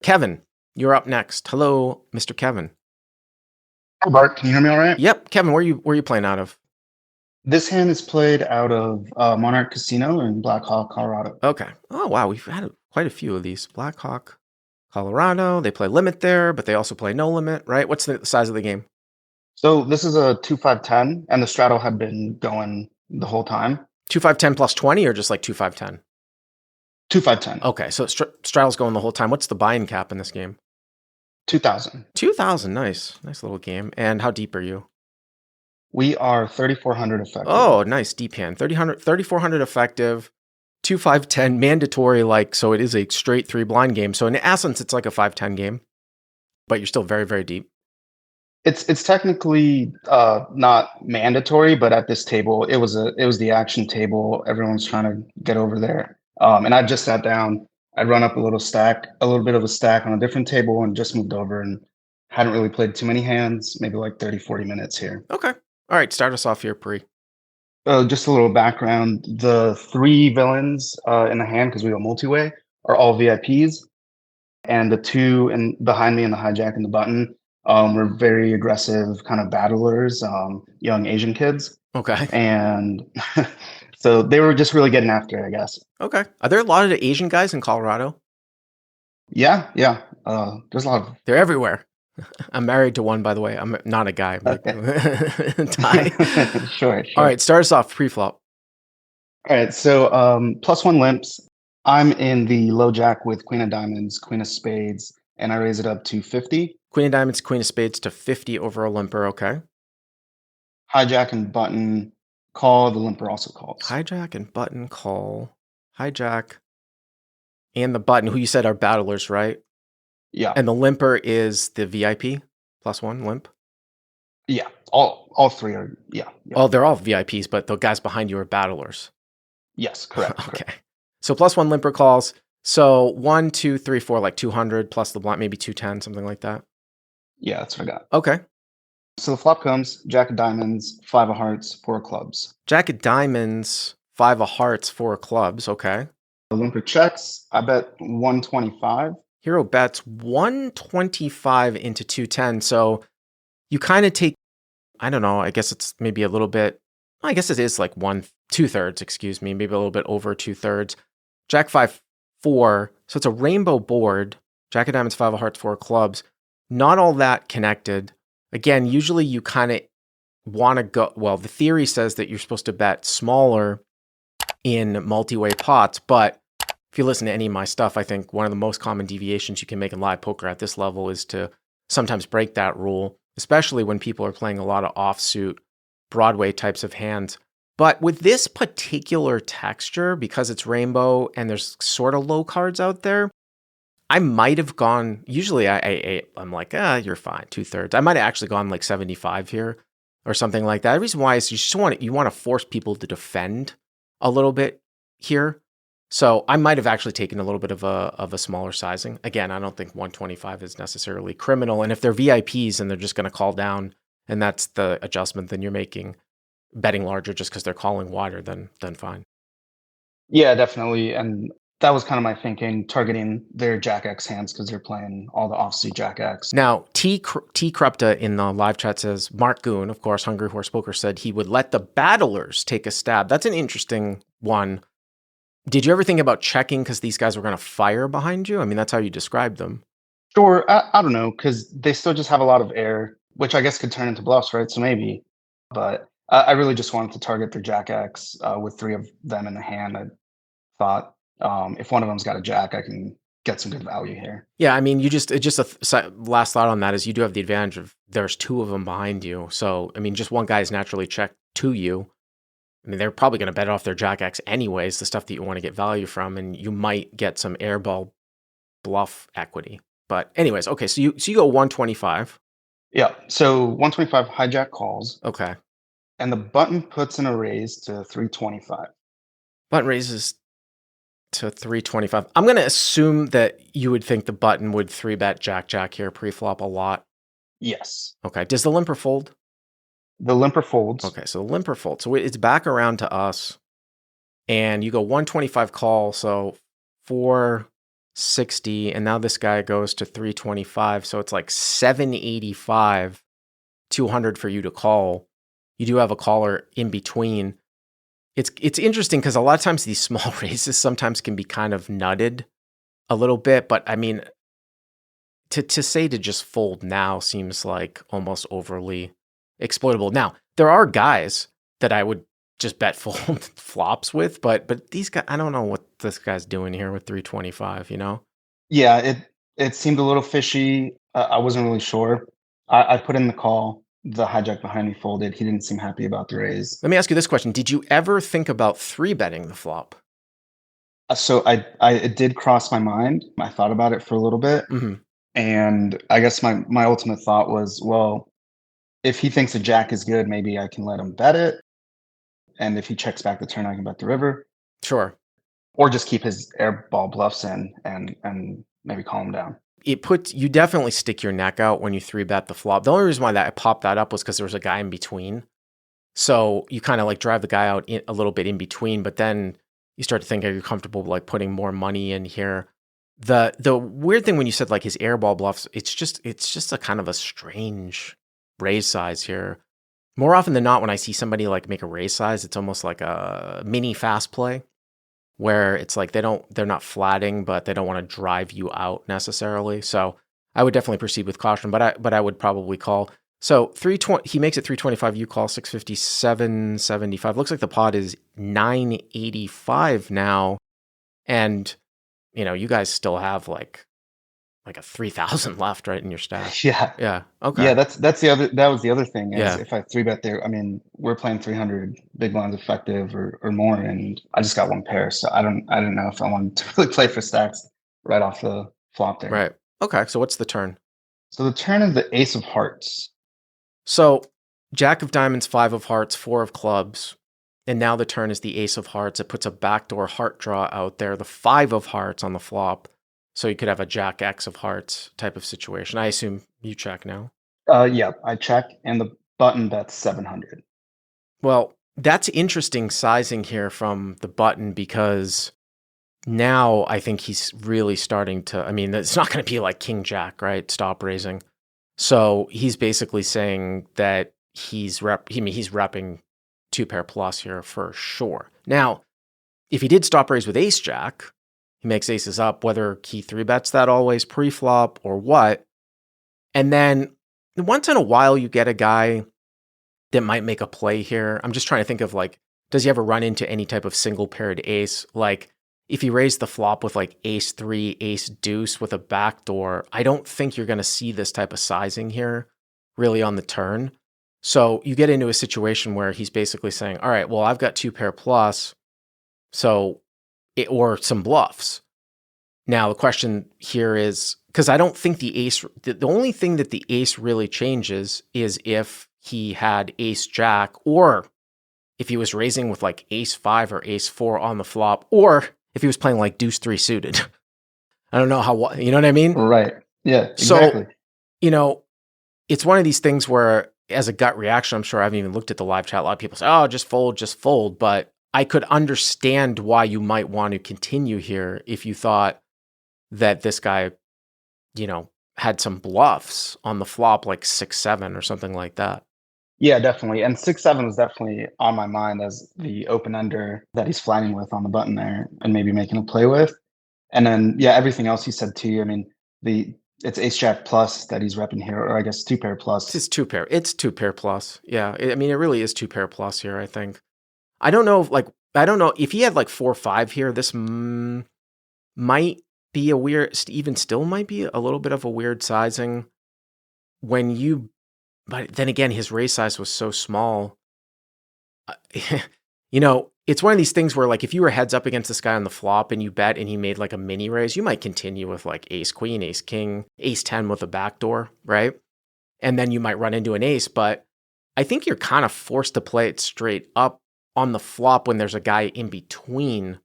Kevin, you're up next. Hello, Mr. Kevin. Hi Bart, can you hear me all right? Yep, Kevin, where you playing out of? This hand is played out of Monarch Casino in Blackhawk, Colorado. Okay. Oh wow, we've had quite a few of these. Blackhawk, Colorado. They play limit there, but they also play no limit, right? What's the size of the game? So this is a 2-5-10, and the straddle had been going the whole time. 2-5-10 plus 20, or just like 2-5-10? 2-5-10, Okay, so straddle's going the whole time. What's the buy-in cap in this game? 2,000. 2,000. Nice little game. And how deep are you? We are 3,400 effective. Oh, nice deep hand. 3,400 effective. 2-5-10 mandatory, so it is a straight 3 blind game. So in essence, it's like a 5-10 game, but you're still very, very deep. It's technically not mandatory, but at this table, it was the action table. Everyone's trying to get over there, and I just sat down. I'd run up a little bit of a stack on a different table, and just moved over and hadn't really played too many hands. Maybe like 30, 40 minutes here. Okay. All right, start us off here, Pre. Just a little background: the 3 villains in the hand, because we go multi-way, are all VIPs, and the 2 and behind me in the hijack and the button were very aggressive kind of battlers, young Asian kids. Okay. And so they were just really getting after it, I guess. Okay. Are there a lot of Asian guys in Colorado? Yeah. There's a lot of. They're everywhere. I'm married to one, by the way. I'm not a guy. Okay. Ty. Sure. All right, start us off, pre-flop. All right. So +1 limps. I'm in the low jack with queen of diamonds, queen of spades, and I raise it up to 50. Queen of diamonds, queen of spades to 50 over a limper. Okay. Hijack and button call. The limper also calls. Hijack and button call. Hijack and the button, who you said are battlers, right? Yeah. And the limper is the VIP +1 limp. Yeah. All 3 are. Yeah. Oh, they're all VIPs, but the guys behind you are battlers. Yes. Correct. Okay. Correct. So +1 limper calls. So 1, 2, 3, 4, like 200 plus the blind, maybe 210, something like that. Yeah, that's what I got. Okay. So the flop comes jack of diamonds, 5 of hearts, 4 of clubs. Jack of diamonds, 5 of hearts, 4 of clubs. Okay. The limper checks. I bet 125. Hero bets 125 into 210. So you kind of take, I don't know, I guess it's maybe a little bit, I guess it is like 2/3, excuse me, maybe a little bit over 2/3. Jack 5, 4. So it's a rainbow board. Jack of diamonds, 5 of hearts, 4 of clubs. Not all that connected. Again, usually you kind of want to go, well, the theory says that you're supposed to bet smaller in multi-way pots, but if you listen to any of my stuff, I think one of the most common deviations you can make in live poker at this level is to sometimes break that rule, especially when people are playing a lot of offsuit Broadway types of hands. But with this particular texture, because it's rainbow and there's sort of low cards out there, I might have gone, usually I'm like, you're fine, 2/3. I might have actually gone like 75 here or something like that. The reason why is you want to force people to defend a little bit here. So I might have actually taken a little bit of a smaller sizing. Again, I don't think 125 is necessarily criminal. And if they're VIPs and they're just going to call down and that's the adjustment, then you're making betting larger just because they're calling wider, then fine. Yeah, definitely. And that was kind of my thinking, targeting their Jack X hands because they're playing all the offsuit Jack X. Now, T. Krupta in the live chat says, Mark Goon, of course, Hungry Horse Poker, said he would let the battlers take a stab. That's an interesting one. Did you ever think about checking because these guys were going to fire behind you? I mean, that's how you described them. Sure. I don't know, because they still just have a lot of air, which I guess could turn into bluffs, right? So maybe. But I really just wanted to target their Jack X with 3 of them in the hand. I thought if one of them's got a Jack, I can get some good value here. Yeah, I mean, last thought on that is you do have the advantage of there's 2 of them behind you. So, I mean, just one guy is naturally checked to you. I mean, they're probably going to bet off their Jack X anyways, the stuff that you want to get value from, and you might get some airball bluff equity. But anyways, okay, so you go 125. Yeah, so 125 hijack calls. Okay. And the button puts in a raise to 325. Button raises to 325. I'm going to assume that you would think the button would 3-bet Jack here pre-flop a lot. Yes. Okay. Does the limper fold? The limper folds. Okay, so the limper folds. So it's back around to us, and you go 125 call, so 4 60, and now this guy goes to 325. So it's like 785, 200 for you to call. You do have a caller in between. It's interesting because a lot of times these small raises sometimes can be kind of nutted a little bit, but I mean, to say to just fold now seems like almost overly exploitable. Now, there are guys that I would just bet fold flops with, but these guys, I don't know what this guy's doing here with 325, you know? Yeah, it seemed a little fishy. I wasn't really sure. I put in the call. The hijack behind me folded. He didn't seem happy about the raise. Let me ask you this question. Did you ever think about 3-betting the flop? So it did cross my mind. I thought about it for a little bit. Mm-hmm. And I guess my ultimate thought was, well, if he thinks a jack is good, maybe I can let him bet it. And if he checks back the turn, I can bet the river. Sure. Or just keep his airball bluffs in and maybe calm him down. You definitely stick your neck out when you 3-bet the flop. The only reason why I popped that up was because there was a guy in between. So you kind of like drive the guy out a little bit in between, but then you start to think, are you comfortable like putting more money in here? The weird thing when you said like his airball bluffs, it's just a kind of a strange raise size here. More often than not, when I see somebody like make a raise size, it's almost like a mini fast play where it's like they're not flatting, but they don't want to drive you out necessarily. So I would definitely proceed with caution, but I would probably call. So 320, he makes it 325, you call 657, 75. Looks like the pot is 985 now. And, you know, you guys still have like a 3,000 left, right, in your stack. Yeah. Yeah. Okay. Yeah, that was the other thing is Yeah. if I 3-bet there, I mean, we're playing 300 big blinds effective or more, and I just got one pair, so I didn't know if I wanted to really play for stacks right off the flop there. Right. Okay. So what's the turn? So the turn is the ace of hearts. So jack of diamonds, 5 of hearts, 4 of clubs. And now the turn is the ace of hearts. It puts a backdoor heart draw out there, the 5 of hearts on the flop. So you could have a jack X of hearts type of situation. I assume you check now. Yeah, I check, and the button bets 700. Well, that's interesting sizing here from the button because now I think he's really starting to, I mean, it's not going to be like king jack, right? Stop raising. So he's basically saying that he's repping 2-pair plus here for sure. Now, if he did stop raise with ace jack, he makes aces up, whether he 3-bets that always pre-flop or what. And then once in a while, you get a guy that might make a play here. I'm just trying to think of like, does he ever run into any type of single paired ace? Like if he raised the flop with like ace 3, ace deuce with a backdoor, I don't think you're going to see this type of sizing here really on the turn. So you get into a situation where he's basically saying, all right, well, I've got 2-pair plus, or some bluffs. Now, the question here is, because I don't think the only thing that the ace really changes is if he had ace jack, or if he was raising with like ace 5 or ace 4 on the flop, or if he was playing like deuce 3 suited. I don't know how, you know what I mean? Right. Yeah, exactly. So, you know, it's one of these things where as a gut reaction, I'm sure I haven't even looked at the live chat. A lot of people say, oh, just fold. But I could understand why you might want to continue here if you thought that this guy, you know, had some bluffs on the flop, like 6-7 or something like that. Yeah, definitely. And 6-7 was definitely on my mind as the open ender that he's flagging with on the button there and maybe making a play with. And then, yeah, everything else you said too. I mean, it's ace jack plus that he's repping here, or I guess 2-pair plus. It's 2-pair. It's 2-pair plus. Yeah. I mean, it really is 2-pair plus here, I think. I don't know if he had like 4-5 here, this might be even still might be a little bit of a weird sizing but then again, his raise size was so small. You know, it's one of these things where like if you were heads up against this guy on the flop and you bet and he made like a mini raise, you might continue with like ace queen, ace king, ace 10 with a backdoor, right? And then you might run into an ace, but I think you're kind of forced to play it straight up on the flop when there's a guy in between,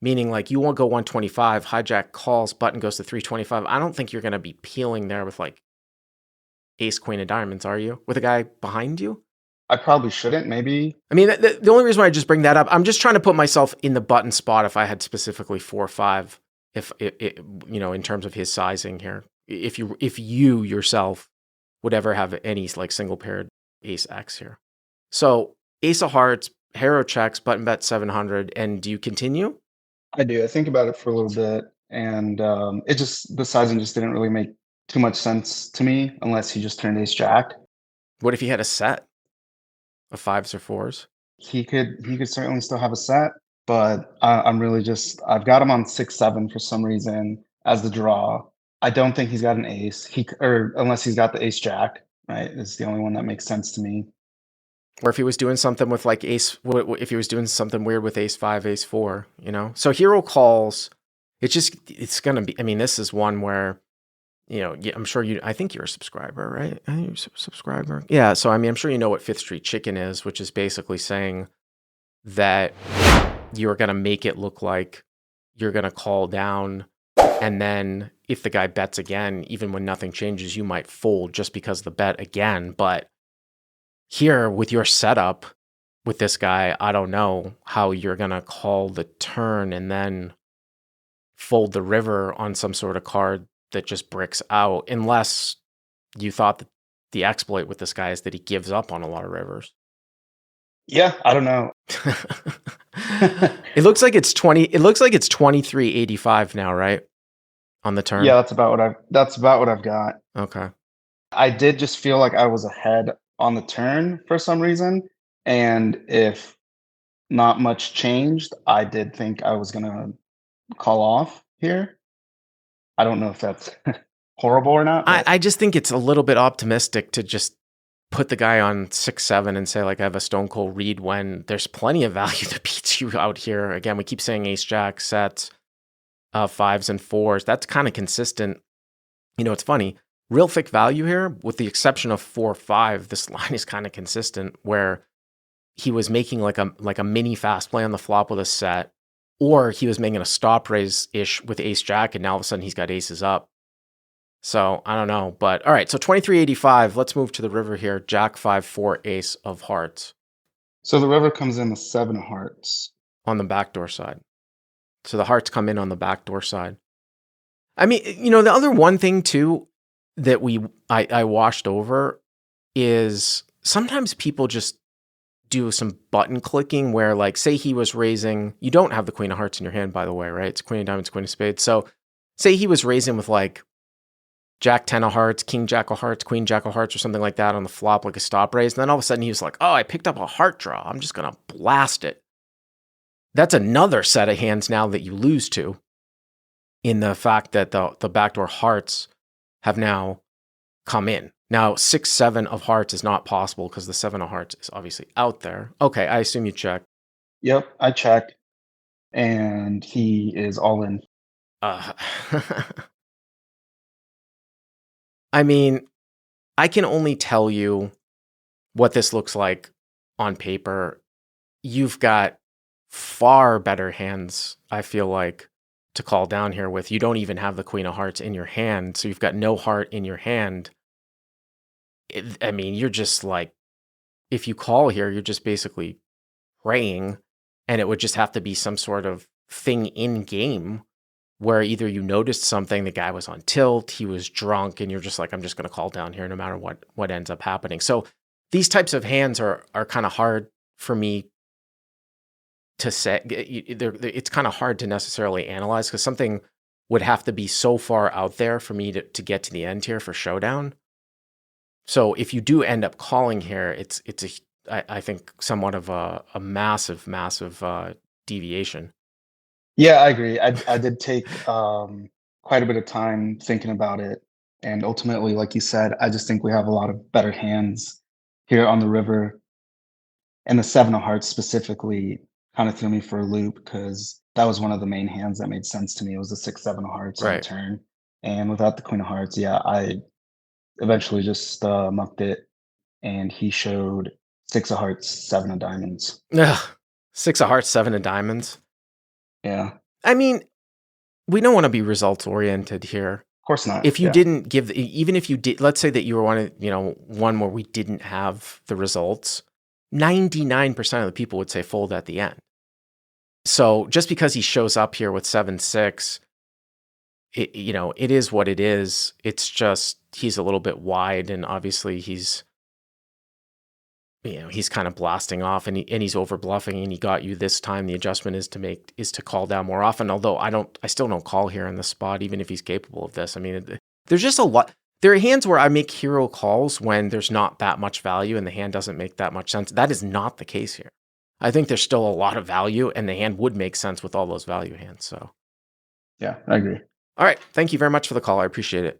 meaning like you won't go 125, hijack calls, button goes to 325. I don't think you're going to be peeling there with like ace queen of diamonds, are you? With a guy behind you? I probably shouldn't, maybe. I mean, the only reason why I just bring that up, I'm just trying to put myself in the button spot if I had specifically 4-5 if in terms of his sizing here, if you yourself would ever have any like single paired ace X here. So ace of hearts, hero checks, button bet 700, and do you continue? I do. I think about it for a little bit, and the sizing just didn't really make too much sense to me unless he just turned ace jack. What if he had a set of fives or fours? He could certainly still have a set, but I'm really just I've got him on 6-7 for some reason as the draw. I don't think he's got an ace. Or unless he's got the ace jack, right? It's the only one that makes sense to me. Or if he was doing something with like if he was doing something weird with ace five, ace four, So hero calls, it's going to be, I mean, this is one where, I'm sure I think you're a subscriber, right? I think you're a subscriber. Yeah. So, I mean, I'm sure you know what Fifth Street Chicken is, which is basically saying that you're going to make it look like you're going to call down. And then if the guy bets again, even when nothing changes, you might fold just because of the bet again. But here with your setup with this guy, I don't know how you're going to call the turn and then fold the river on some sort of card that just bricks out, unless you thought that the exploit with this guy is that he gives up on a lot of rivers. Yeah, I don't know. It looks like it's 2385 now, right? On the turn. Yeah, that's about what I've got. Okay. I did just feel like I was ahead on the turn for some reason, and if not much changed, I did think I was gonna call off here. I don't know if that's horrible or not. I just think it's a little bit optimistic to just put the guy on 6-7 and say, like, I have a stone cold read when there's plenty of value that beats you out here. Again, we keep saying ace jack sets, fives and fours. That's kind of consistent. It's funny. Real thick value here, with the exception of 4-5, this line is kind of consistent where he was making like a mini fast play on the flop with a set, or he was making a stop raise-ish with ace jack, and now all of a sudden he's got aces up. So I don't know, but all right. So 2385. Let's move to the river here. Jack 5-4 ace of hearts. So the river comes in with 7 of hearts on the backdoor side. So the hearts come in on the backdoor side. I mean, the other one thing too that I washed over is sometimes people just do some button clicking where, like, say he was raising. You don't have the queen of hearts in your hand, by the way, right? It's queen of diamonds, queen of spades. So say he was raising with like Jack 10 of hearts, King Jack of hearts, Queen Jack of hearts, or something like that on the flop, like a stop raise. And then all of a sudden he was like, oh, I picked up a heart draw. I'm just going to blast it. That's another set of hands now that you lose to, in the fact that the backdoor hearts have now come in. Now, 6-7 of hearts is not possible because the 7 of hearts is obviously out there. Okay, I assume you check. Yep, I check. And he is all in. I mean, I can only tell you what this looks like on paper. You've got far better hands, I feel like, to call down here with. You don't even have the queen of hearts in your hand, so you've got no heart in your hand. I mean, you're just like, if you call here, you're just basically praying, and it would just have to be some sort of thing in game where either you noticed something, the guy was on tilt, he was drunk, and you're just like, I'm just going to call down here no matter what ends up happening. So these types of hands are kind of hard for me to say. It's kind of hard to necessarily analyze because something would have to be so far out there for me to get to the end here for showdown. So if you do end up calling here, I think somewhat of a massive deviation. Yeah, I agree. I did take quite a bit of time thinking about it, and ultimately, like you said, I just think we have a lot of better hands here on the river, and the 7 of hearts specifically kind of threw me for a loop because that was one of the main hands that made sense to me. It was the 6-7 of hearts on the turn, and without the queen of hearts, yeah, I eventually just mucked it, and he showed 6 of hearts, 7 of diamonds. Ugh, 6 of hearts, 7 of diamonds. Yeah. I mean, we don't want to be results oriented here. Of course not. If you didn't give, even if you did, let's say that you were one where we didn't have the results, 99% of the people would say fold at the end. So just because he shows up here with 7-6, it is what it is. It's just he's a little bit wide, and obviously he's kind of blasting off, and he's over bluffing, and he got you this time. The adjustment is to call down more often. Although I still don't call here in the spot, even if he's capable of this. I mean, there's just a lot. There are hands where I make hero calls when there's not that much value and the hand doesn't make that much sense. That is not the case here. I think there's still a lot of value, and the hand would make sense with all those value hands. So, Yeah, I agree. all right. Thank you very much for the call. I appreciate it.